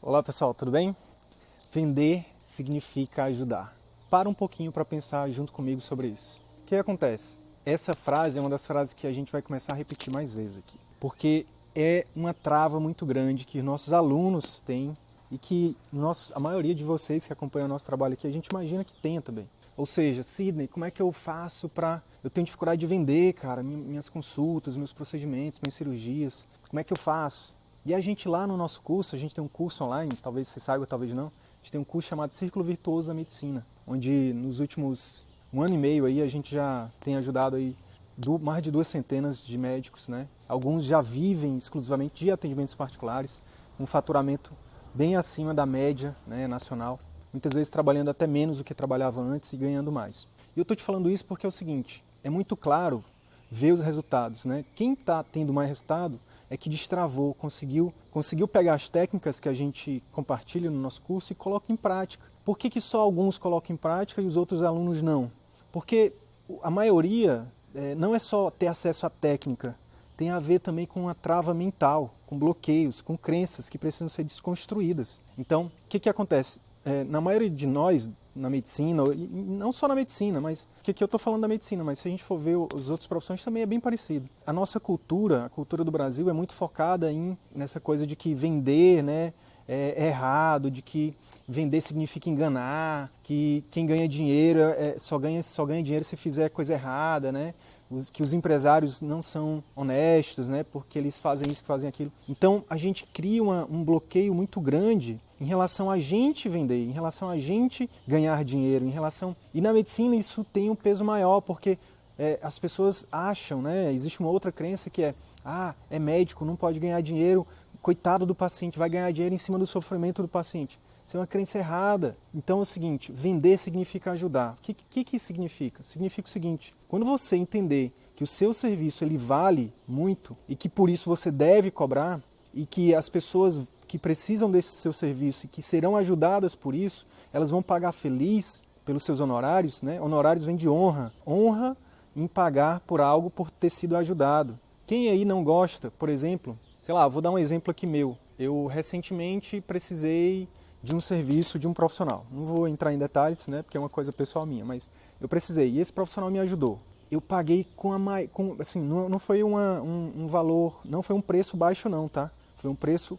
Olá pessoal, tudo bem? Vender significa ajudar. Para um pouquinho para pensar junto comigo sobre isso. O que acontece? Essa frase é uma das frases que a gente vai começar a repetir mais vezes aqui. Porque é uma trava muito grande que nossos alunos têm e que a maioria de vocês que acompanham o nosso trabalho aqui, a gente imagina que tenha também. Ou seja, Sidney, como é que eu faço para... Eu tenho dificuldade de vender, cara, minhas consultas, meus procedimentos, minhas cirurgias. Como é que eu faço? E a gente lá no nosso curso, a gente tem um curso online, talvez você saiba, talvez não, a gente tem um curso chamado Círculo Virtuoso da Medicina, onde nos últimos 1 ano e meio aí a gente já tem ajudado aí mais de 2 centenas de médicos, né? Alguns já vivem exclusivamente de atendimentos particulares, um faturamento bem acima da média, né, nacional, muitas vezes trabalhando até menos do que trabalhava antes e ganhando mais. E eu estou te falando isso porque é o seguinte, é muito claro ver os resultados, né? Quem está tendo mais resultado é que destravou, conseguiu pegar as técnicas que a gente compartilha no nosso curso e coloca em prática. Por que só alguns colocam em prática e os outros alunos não? Porque a maioria não é só ter acesso à técnica, tem a ver também com a trava mental, com bloqueios, com crenças que precisam ser desconstruídas. Então, o que acontece? Na maioria de nós, na medicina, e não só na medicina, mas que aqui eu estou falando da medicina, mas se a gente for ver as outras profissões também é bem parecido. A nossa cultura, a cultura do Brasil é muito focada nessa coisa de que vender, né, é errado, de que vender significa enganar, que quem ganha dinheiro só ganha dinheiro se fizer coisa errada, né? Que os empresários não são honestos, né? Porque eles fazem isso, fazem aquilo. Então a gente cria um bloqueio muito grande em relação a gente vender, em relação a gente ganhar dinheiro, em relação... E na medicina isso tem um peso maior, porque as pessoas acham, né? Existe uma outra crença que é médico, não pode ganhar dinheiro, coitado do paciente, vai ganhar dinheiro em cima do sofrimento do paciente. Isso é uma crença errada. Então é o seguinte, vender significa ajudar. O que significa? Significa o seguinte, quando você entender que o seu serviço ele vale muito e que por isso você deve cobrar e que as pessoas que precisam desse seu serviço e que serão ajudadas por isso, elas vão pagar feliz pelos seus honorários, né? Honorários vem de honra. Honra em pagar por algo por ter sido ajudado. Quem aí não gosta, por exemplo, sei lá, vou dar um exemplo aqui meu. Eu recentemente precisei de um serviço de um profissional. Não vou entrar em detalhes, né, porque é uma coisa pessoal minha, mas eu precisei e esse profissional me ajudou. Eu paguei assim, não foi um valor, não foi um preço baixo não, tá? Foi um preço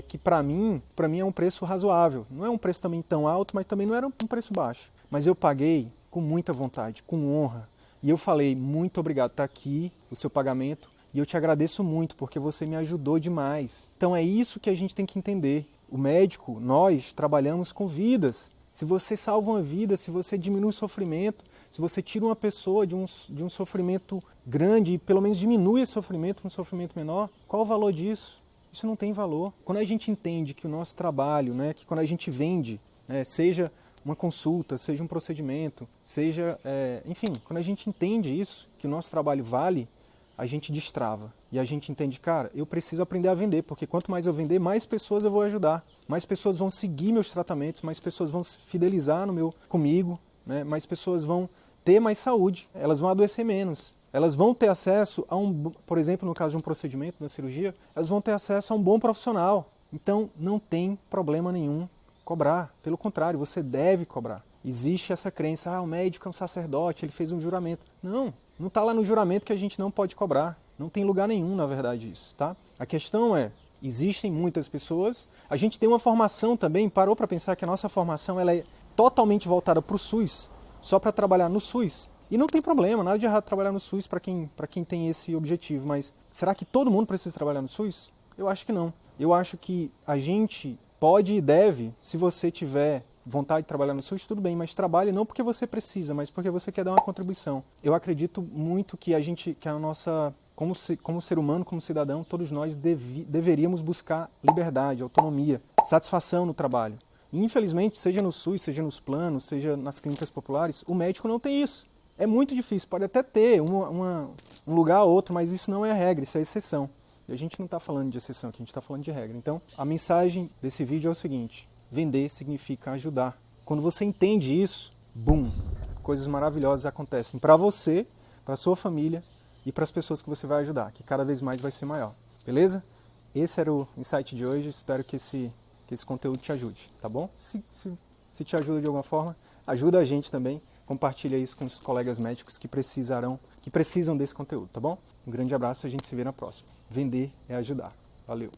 que para mim é um preço razoável. Não é um preço também tão alto, mas também não era um preço baixo. Mas eu paguei com muita vontade, com honra. E eu falei, muito obrigado, tá aqui o seu pagamento. E eu te agradeço muito porque você me ajudou demais. Então é isso que a gente tem que entender. O médico, nós trabalhamos com vidas. Se você salva uma vida, se você diminui o sofrimento, se você tira uma pessoa de um sofrimento grande e pelo menos diminui esse sofrimento para um sofrimento menor, qual o valor disso? Isso não tem valor. Quando a gente entende que o nosso trabalho, né, que quando a gente vende, seja uma consulta, seja um procedimento, seja, enfim, quando a gente entende isso, que o nosso trabalho vale, a gente destrava. E a gente entende, cara, eu preciso aprender a vender, porque quanto mais eu vender, mais pessoas eu vou ajudar. Mais pessoas vão seguir meus tratamentos, mais pessoas vão se fidelizar comigo, né? Mais pessoas vão ter mais saúde, elas vão adoecer menos. Elas vão ter acesso por exemplo, no caso de um procedimento, na cirurgia, elas vão ter acesso a um bom profissional. Então, não tem problema nenhum cobrar. Pelo contrário, você deve cobrar. Existe essa crença, o médico é um sacerdote, ele fez um juramento. Não está lá no juramento que a gente não pode cobrar. Não tem lugar nenhum, na verdade, isso, tá? A questão é, existem muitas pessoas, a gente tem uma formação também, parou para pensar que a nossa formação ela é totalmente voltada para o SUS, só para trabalhar no SUS. E não tem problema, nada de errado trabalhar no SUS para quem tem esse objetivo, mas será que todo mundo precisa trabalhar no SUS? Eu acho que não. Eu acho que a gente pode e deve, se você tiver vontade de trabalhar no SUS, tudo bem, mas trabalhe não porque você precisa, mas porque você quer dar uma contribuição. Eu acredito muito que a nossa, como ser humano, como cidadão, todos nós deveríamos buscar liberdade, autonomia, satisfação no trabalho. E, infelizmente, seja no SUS, seja nos planos, seja nas clínicas populares, o médico não tem isso. É muito difícil, pode até ter um lugar ou outro, mas isso não é a regra, isso é a exceção. E a gente não está falando de exceção aqui, a gente está falando de regra. Então, a mensagem desse vídeo é o seguinte, vender significa ajudar. Quando você entende isso, bum, coisas maravilhosas acontecem para você, para sua família e para as pessoas que você vai ajudar, que cada vez mais vai ser maior. Beleza? Esse era o insight de hoje, espero que esse que esse conteúdo te ajude, tá bom? Se te ajuda de alguma forma, ajuda a gente também. Compartilha isso com os colegas médicos que precisam desse conteúdo, tá bom? Um grande abraço e a gente se vê na próxima. Vender é ajudar. Valeu!